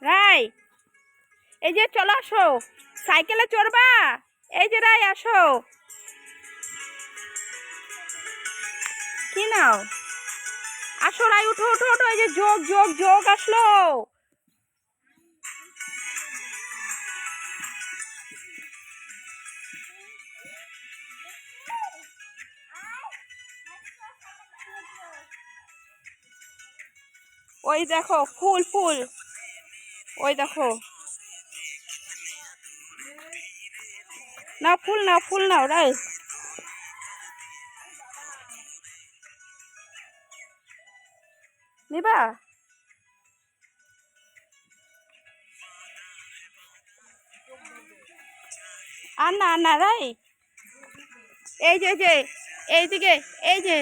রাই, এই যে চলো আসো, সাইকেলে চড়বা? এই যে রাই আসো। কি নাও? আসো রাই, উঠো উঠো উঠো, এই যে যোগ যোগ যোগ আসলো। ওই দেখো ফুল ফুল, ওই দেখো। না ফুল নাও, ফুল নাও রাই। নিবা? আর না না রাই, এই যে এইদিকে, এই যে